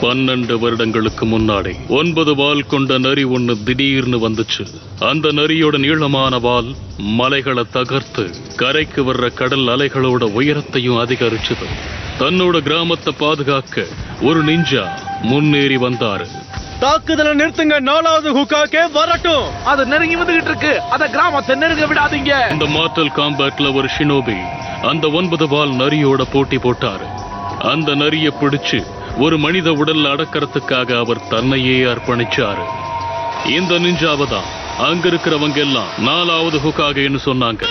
12 வருடங்களுக்கு முன்னாடி 9 வால் கொண்ட நரி ஒண்ணு திடீர்னு வந்துச்சு. அந்த நரியோட நீளமான வால் மலைகளை தகர்த்து கரைக்கு வர்ற கடல் அலைகளோட உயரத்தையும் அதிகரிச்சது. தன்னோட கிராமத்தை பாதுகாக்க ஒரு நிஞ்சா முன்னேறி வந்தாரு. தாக்குதலை நிறுத்துங்க, 4வது ஹுக்காகே வரட்டும். அது நெருங்கி வந்துகிட்டு இருக்கு, அத கிராமத்தை நெருங்க விடாதீங்க. இந்த மார்டல் காம்பேட்ல ஒரு ஷினோபி அந்த 9 வால் நரியோட போட்டி போட்டாரு. அந்த நரியை பிடிச்சு ஒரு மனித உடல்ல அடக்கிறதுக்காக அவர் தன்னையே அர்ப்பணிச்சாரு. இந்த நிஞ்சாவை தான் அங்க இருக்கிறவங்க எல்லாம் 4வது ஹுக்காகேன்னு சொன்னாங்க.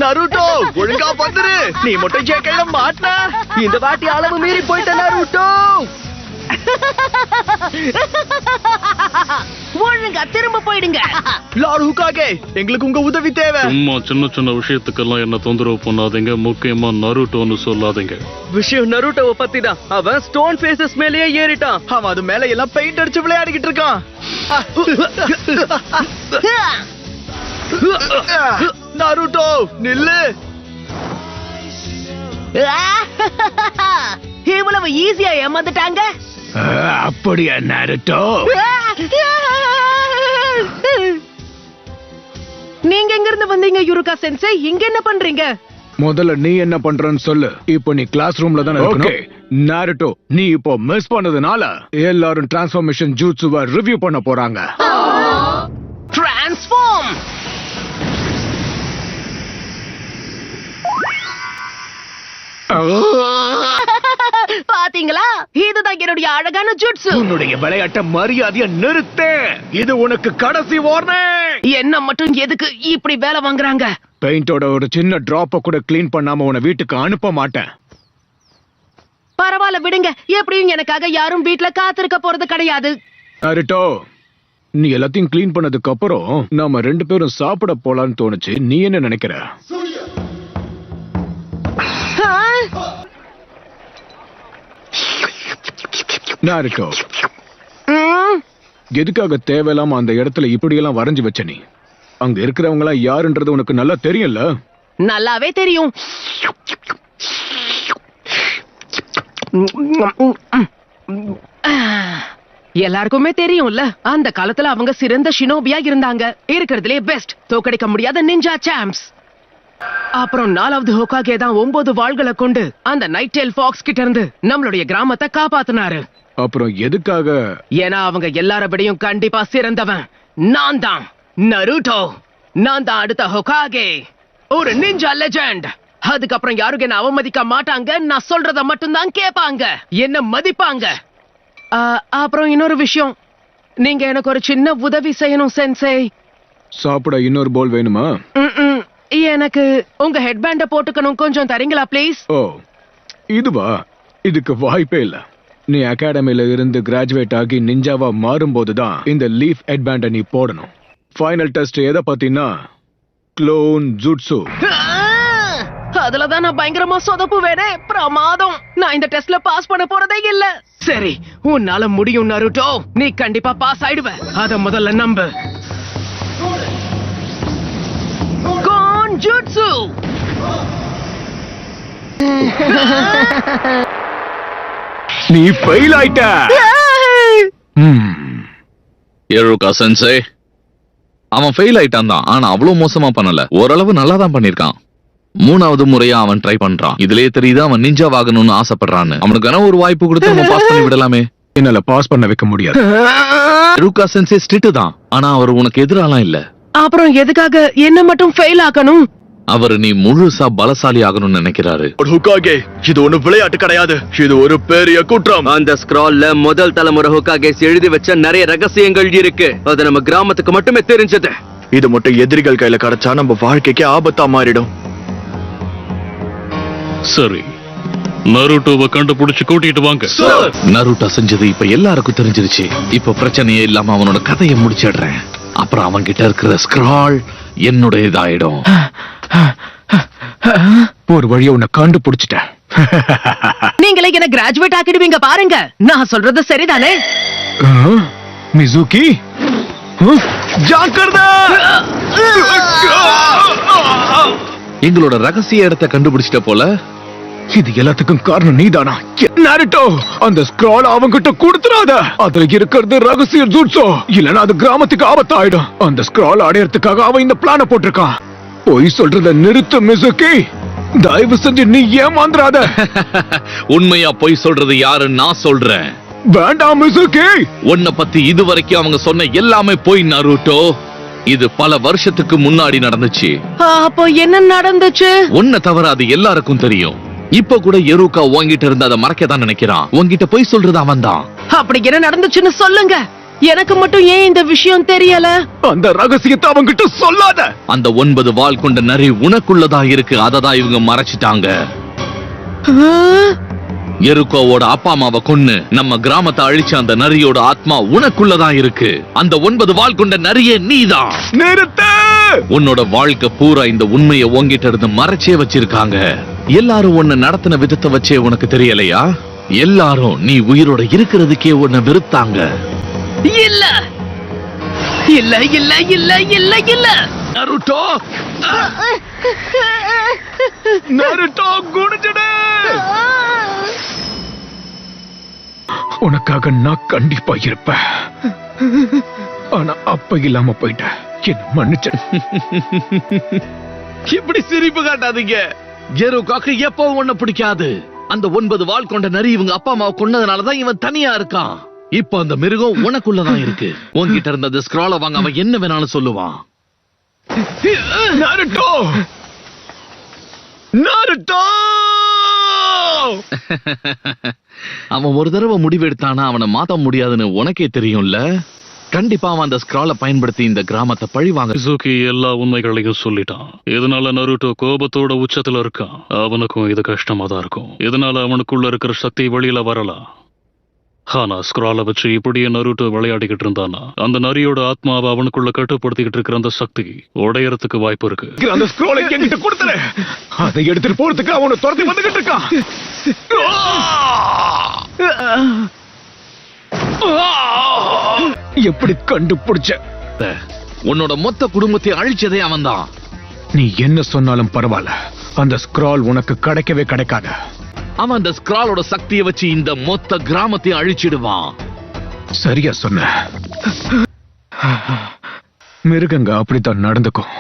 நருட்டோ, ஒழுங்கா வந்துரு. நீ மட்டும் ஜேக்கையில மாட்டின, இந்த வாட்டி அளவு மீறி போயிட்ட நருட்டோ. ஒழுங்கா திரும்ப போயிடுங்க. லார்ட் ஹுக்காகே, எங்களுக்கு உங்க உதவி தேவை. சும்மா சின்ன சின்ன விஷயத்துக்கெல்லாம் என்ன தொந்தரவு பண்ணாதீங்க. முக்கியமா நருட்டோன்னு சொல்லாதீங்க. விஷயம் நருட்டோவை பத்தி தான். அவன் ஸ்டோன் ஃபேசஸ் மேலேயே ஏறிட்டான். அவன் அது மேல எல்லாம் பெயிண்ட் அடிச்சு விளையாடிக்கிட்டு இருக்கான். நருட்டோ நில்லு. இவ்வளவு ஈஸியா ஏமாந்துட்டாங்க. அப்படியா நருட்டோ? நீங்க எங்க இருந்து வந்தீங்க யுருகா சென்சே? இங்க என்ன பண்றீங்க? முதல்ல நீ என்ன பண்றன்னு சொல்லு. இப்போ நீ கிளாஸ் ரூம்ல தான இருக்கணும். நாருட்டோ, நீ இப்போ மிஸ் பண்ணதுனால எல்லாரும் டிரான்ஸ்ஃபர்மேஷன் ஜூட்சுவை ரிவ்யூ பண்ண போறாங்க. டிரான்ஸ்ஃபார்ம். பாத்தீங்களா, இதுதான் என்னுடைய அழகான ஜுட்சு. உன்னுடைய விளையாட்ட மரியாதையா நிறுத்து. இது உனக்கு கடைசி வார்னிங். என்ன மட்டும் எதுக்கு இப்படி வேலை வாங்குறாங்க? பெயிண்டோட ஒரு சின்ன டிராப்ப கூட கிளீன் பண்ணாம உன்னை வீட்டுக்கு அனுப்ப மாட்டேன். பரவாயில்ல விடுங்க, எப்படியும் எனக்காக யாரும் வீட்டுல காத்திருக்க போறது கிடையாது. நாருட்டோ, நீ எல்லாத்தையும் கிளீன் பண்ணதுக்கு அப்புறம் நாம 2 பேரும் சாப்பிட போலான்னு தோணுச்சு. நீ என்ன நினைக்கிற? நாருட்டோ, எதுக்காக தேவையில்லாம அந்த இடத்துல இப்படி எல்லாம் வரைஞ்சு வச்ச? நீ அங்க இருக்கிறவங்க எல்லாம் யாருன்றது உனக்கு நல்லா தெரியும்ல? நல்லாவே தெரியும். எல்லாருக்குமே தெரியும்ல, அந்த காலத்துல அவங்க சிறந்த ஷினோபியா இருந்தாங்க. இருக்கிறதுலே பெஸ்ட், தோக்கடிக்க முடியாத நிஞ்சா சாம்ப்ஸ். அப்புறம் 4வது ஹோகாகே தான் 9 வாள்களை கொண்டு அந்த நைட் டெயில் ஃபாக்ஸ் கிட்ட இருந்து நம்மளுடைய கிராமத்தை காப்பாத்தினாரு. அப்புறம் எதுக்காக? ஏன்னா அவங்க எல்லாரபடியும் கண்டிப்பா சிறந்தவன் நான் தான் நருட்டோ. நான் தான் அடுத்த ஹோகாகே, ஒரு நிஞ்சா லெஜெண்ட். அதுக்கப்புறம் யாரும் என்ன அவமதிக்க மாட்டாங்க. நான் சொல்றத மட்டும் தான் கேட்பாங்க, என்ன மதிப்பாங்க. அப்புறம் இன்னொரு விஷயம், நீங்க எனக்கு ஒரு சின்ன உதவி செய்யணும் சென்சே. சாப்பிட இன்னொரு போல் வேணுமா? எனக்கு உங்க ஹெட்பேண்ட போட்டுக்கணும், கொஞ்சம் தரீங்களா ப்ளீஸ்? ஓ, இதுவா? இதுக்கு வாய்ப்பே இல்ல. நீ அகாடமில இருந்து கிராஜுவேட் ஆகி நிஞ்சாவா மாறும்போதுதான் இந்த லீஃப் ஹெட்பேண்ட நீ போடணும். ஃபைனல் டெஸ்ட் எதை பத்தினா க்ளோன் ஜுட்சு. அதுலதான் நான் பயங்கரமா சொதப்புவேனே. பிரமாதம். நான் இந்த டெஸ்ட்ல பாஸ் பண்ண போறதே இல்ல. சரி, உன்னால முடியும் நருட்டோ. நீ கண்டிப்பா பாஸ் ஆயிடுவ, அத முதல்ல நம்பு. ஜுட்சு. நீ ஃபெயில் ஆயிட்ட. யுருகா சென்சே, அவன் ஃபெயில் ஆயிட்டான் தான், ஆனா அவ்வளவு மோசமா பண்ணல. ஓரளவு நல்லா தான் பண்ணிருக்கான். 3வது முறையா அவன் ட்ரை பண்றான். இதுலயே தெரியுது அவன் நிஞ்சா வாகணும்னு ஆசைப்படுறான்னு. அவனுக்கான ஒரு வாய்ப்பு கொடுத்து நம்ம பாஸ் பண்ணி விடலாமே. என்னால பாஸ் பண்ண வைக்க முடியாது. யுருகா சென்சே ஸ்ட்ரிக்ட் தான், ஆனா அவர் உனக்கு எதிராலாம் இல்ல. அப்புறம் எதுக்காக என்ன மட்டும் ஃபெயில் ஆகணும்? அவர் நீ முழுசா பலசாலி ஆகணும்னு நினைக்கிறாரு. ஹுக்காகே, இது ஒண்ணு விளையாட்டு கிடையாது, இது ஒரு பெரிய குற்றம். அந்த ஸ்க்ரால்ல முதல் தலைமுறை ஹுக்காகேஸ் எழுதி வச்ச நிறைய ரகசியங்கள் இருக்கு. அது நம்ம கிராமத்துக்கு மட்டுமே தெரிஞ்சது. இது மட்டும் எதிரிகள் கையில கிடைச்சா நம்ம வாழ்க்கைக்கு ஆபத்தா மாறிடும். சரி, நருட்டோவை கண்டுபிடிச்சு கூட்டிட்டு வாங்க. நருட்டோ செஞ்சது இப்ப எல்லாருக்கும் தெரிஞ்சிருச்சு. இப்ப பிரச்சனையே இல்லாம அவனோட கதையை முடிச்சிடுறேன். அப்புறம் அவன் கிட்ட இருக்கிற ஸ்க்ரால் என்னுடையதாயிடும். ஒரு வழியை உன்னை கண்டுபிடிச்சிட்டேன். நீங்களே என்ன கிராஜுவேட் ஆக்கிடுவீங்க பாருங்க. நான் சொல்றது சரிதானே? மிசுகி, ஜாக்கிரதை! எங்களோட ரகசிய இடத்தை கண்டுபிடிச்சிட்ட போல. இது எல்லாத்துக்கும் காரணம் நீதானா நாருட்டோ? அந்த ஸ்க்ரால் அவங்கிட்ட கொடுத்துறாத. அதுல இருக்கிறது ரகசிய ஜூட்ஸோ, இல்லனா அது கிராமத்துக்கு ஆபத்தாயிடும். அந்த ஸ்க்ரால் அடையறதுக்காக அவன் இந்த பிளான போட்டிருக்கான். போய் சொல்றத நிறுத்து மிசுகி. தயவு செஞ்சு நீ ஏமாந்துறாத. உண்மையா போய் சொல்றது யாருன்னு நான் சொல்றேன். வேண்டாம் மிசுகி. உன்னை பத்தி இதுவரைக்கும் அவங்க சொன்ன எல்லாமே போய் நருட்டோ. இது பல வருஷத்துக்கு முன்னாடி நடந்துச்சு. அப்போ என்ன நடந்துச்சு? உன்னை தவிர அது எல்லாருக்கும் தெரியும். இப்ப கூட எருக்கா உன்கிட்ட இருந்து அதை மறைக்கதான் நினைக்கிறான். உன்கிட்ட போய் சொல்றது அவன் தான். அப்படி என்ன நடந்துச்சுன்னு சொல்லுங்க. எனக்கு மட்டும் ஏன் இந்த விஷயம் தெரியல? அந்த ரகசியத்தை அவங்கிட்ட சொல்லாத. அந்த 9 வால் கொண்ட நரி உனக்குள்ளதா இருக்கு. அததான் இவங்க மறைச்சிட்டாங்க. எருக்கோவோட அப்பா அம்மாவை கொன்னு நம்ம கிராமத்தை அழிச்ச அந்த நரியோட ஆத்மா உனக்குள்ளதான் இருக்கு. அந்த 9 வால் கொண்ட நரியே நீதான். நிறுத்து. உன்னோட வாழ்க்கை பூரா இந்த உண்மையை உன்கிட்ட இருந்து மறைச்சே வச்சிருக்காங்க. எல்லாரும் உன்னை நடத்தின விதத்தை வச்சே உனக்கு தெரியலையா? எல்லாரும் நீ உயிரோட இருக்கிறதுக்கே உன்னை வெறுத்தாங்க. இல்ல இல்ல இல்ல இல்ல இல்ல இல்ல நருட்டோ, நாருட்டோ குடிச்சிடு. உனக்காக நான் கண்டிப்பா இருப்பேன். ஆனா அப்ப இல்லாம போயிட்ட. என்ன மன்னிச்சு. இப்படி சிரிப்பு காட்டாதீங்க. எருக்காக்கு எப்போ ஒண்ணு பிடிக்காது. அந்த 9 வால் கொண்ட நரி இவங்க அப்பா அம்மாவை கொன்னதுனாலதான் இவன் தனியா இருக்கான். இப்ப அந்த மிருகம் உனக்குள்ளதான் இருக்கு. உன்கிட்ட இருந்த அந்த ஸ்க்ரால வாங்க அவன் என்ன வேணாலும் சொல்லுவான். நாருட்டோ, நாருட்டோ. அவன் ஒரு தடவை முடிவெடுத்தானா அவனை மாத்த முடியாதுன்னு உனக்கே தெரியும்ல. கண்டிப்பா அவன் அந்த ஸ்க்ரால பயன்படுத்தி இந்த கிராமத்தை பழிவாங்க. மிசுகி எல்லா உண்மைகளையும் சொல்லிட்டான். இதனால நருட்டோ கோபத்தோட உச்சத்துல இருக்கான். அவனுக்கும் இது கஷ்டமா தான் இருக்கும். இதனால அவனுக்குள்ள இருக்கிற சக்தி வெளியில வரலாம். ஆனா ஸ்க்ரால வச்சு இப்படியே நருட்டோ விளையாடிக்கிட்டு இருந்தானா அந்த நரியோட ஆத்மாவை அவனுக்குள்ள கட்டுப்படுத்திக்கிட்டு இருக்கிற அந்த சக்தி உடையறதுக்கு வாய்ப்பு இருக்கு. அந்த ஸ்க்ரோலை என்கிட்ட கொடுத்துரு. அதை எடுத்துட்டு போறதுக்கு அவனை துரத்தி வந்துகிட்டு இருக்கான். எப்படி கண்டுபிடிச்ச? உன்னோட மொத்த குடும்பத்தை அழிச்சதே அவன் தான். நீ என்ன சொன்னாலும் பரவாயில்ல, அந்த ஸ்க்ரால் உனக்கு கிடைக்கவே கிடைக்காத. அவன் அந்த ஸ்க்ராலோட சக்தியை வச்சு இந்த மொத்த கிராமத்தையும் அழிச்சிடுவான். சரியா சொன்ன. மிருகங்க அப்படித்தான் நடந்துக்கும்.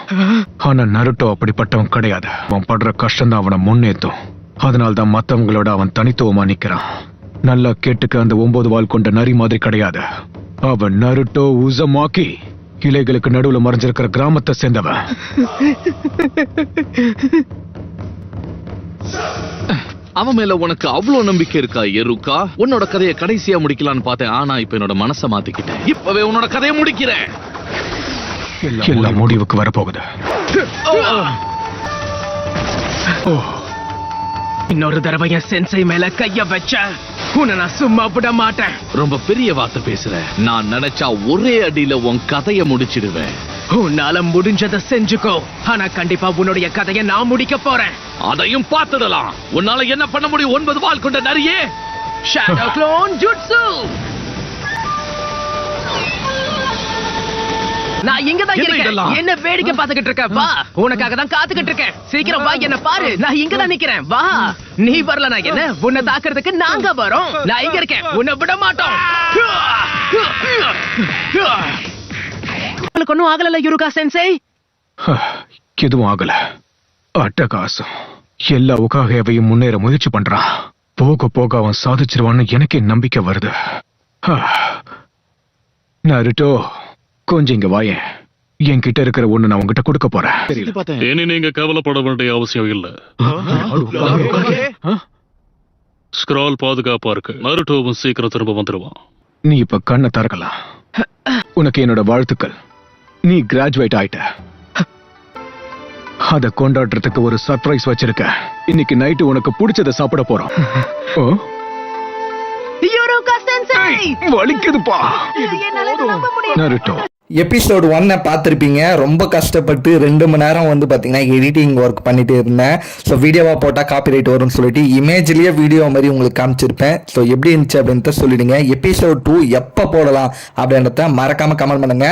ஆனா நருட்டோ அப்படிப்பட்டவன் கிடையாது. அவன் படுற கஷ்டம் தான் அவனை முன்னேத்தும். அதனால்தான் மத்தவங்களோட அவன் தனித்துவமா நிக்கிறான். நல்லா கேட்டுக்க, அந்த 9 வால் கொண்ட நரி மாதிரி கிடையாது. அவன் நருட்டோ உசமாக்கி இலைகளுக்கு நடுவுல மறைஞ்சிருக்கிற கிராமத்தை சேர்ந்தவன். அவன் மேல உனக்கு அவ்வளவு நம்பிக்கை இருக்கா எருக்கா? உன்னோட கதையை கடைசியா முடிக்கலான்னு பார்த்தேன். ஆனா இப்ப என்னோட மனசை மாத்திக்கிட்டேன். இப்பவே உன்னோட கதையை முடிக்கிறேன். எல்லா முடிவுக்கு வரப்போகுது. இன்னொரு தடவை என் சென்சை மேல கைய வச்ச உன்னை நான் சும்மா விட மாட்டேன். ரொம்ப பெரிய வார்த்தை பேசுற. நான் நினைச்சா ஒரே அடியில உன் கதையை முடிச்சிடுவேன். உன்னால முடிஞ்சதை செஞ்சுக்கோ. ஆனா கண்டிப்பா உன்னுடைய கதையை நான் முடிக்க போறேன். அதையும் பார்த்துடலாம். உன்னால என்ன பண்ண முடியும்? 9 வால் கொண்ட நரியே. Shadow clone jutsu. நான் இங்கதான் இருக்கேன். என்ன வேடிக்கை பார்த்துக்கிட்டு இருக்க? வா, உனக்காக தான் காத்துக்கிட்டு இருக்கேன். சீக்கிரம் வா, என்ன பாரு. நான் இங்கதான் நிக்கிறேன். வா, நீ வரல நான் என்ன உன்னை தாக்குறதுக்கு நாங்க வரோம். நான் இங்க இருக்கேன். உன்னை விட மாட்டோம். உங்களுக்கு ஒன்னும் ஆகல யுருகா சென்சை? எதுவும் ஆகல. அட்டகாசம். எல்லா உகாகையவையும் முன்னேற முயற்சி பண்றான். போக போக அவன் சாதிச்சிருவான்னு எனக்கே நம்பிக்கை வருது. நருட்டோ, கொஞ்சம் இங்க வாயேன். என்கிட்ட இருக்கிற ஒண்ணு நான் உங்ககிட்ட கொடுக்க போறேன். இனி நீங்க கவலைப்பட வேண்டிய அவசியம் இல்ல. ஸ்க்ரால் பாதுகாப்பா இருக்கு. நருட்டோவும் சீக்கிரம் திரும்ப வந்துருவான். நீ இப்ப கண்ணை திறக்கலாம். உனக்கு என்னோட வாழ்த்துக்கள். நீ கிராஜுவேட் ஆயிட்ட. அத கொண்டாடுறதுக்கு ஒரு சர்ப்ரைஸ் வச்சிருக்க. இன்னைக்கு நைட்டு உனக்கு பிடிச்சத சாப்பிட போறோம். யுருகா சென்சை, வலிக்குதுப்பா. என்னால இதை நம்ப முடியல. நருட்டோ, எபிசோடு 1 பார்த்துருப்பீங்க. ரொம்ப கஷ்டப்பட்டு 2 மணி நேரம் வந்து பார்த்தீங்கன்னா எடிட்டிங் ஒர்க் பண்ணிட்டு இருந்தேன். ஸோ வீடியோவாக போட்டால் காப்பிரைட் வரும்னு சொல்லிட்டு இமேஜ்லேயே வீடியோ மாதிரி உங்களுக்கு காமிச்சிருப்பேன். ஸோ எப்படி இருந்துச்சு அப்படின்றத சொல்லிடுங்க. எபிசோட் 2 எப்போ போடலாம் அப்படின்றத மறக்காமல் கமெண்ட் பண்ணுங்க.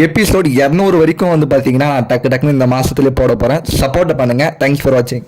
எபிசோட் 200 வரைக்கும் வந்து பார்த்தீங்கன்னா நான் டக்குன்னு இந்த மாதத்துலேயே போட போகிறேன். சப்போர்ட் பண்ணுங்கள். தேங்க்ஸ் ஃபார் வாட்சிங்.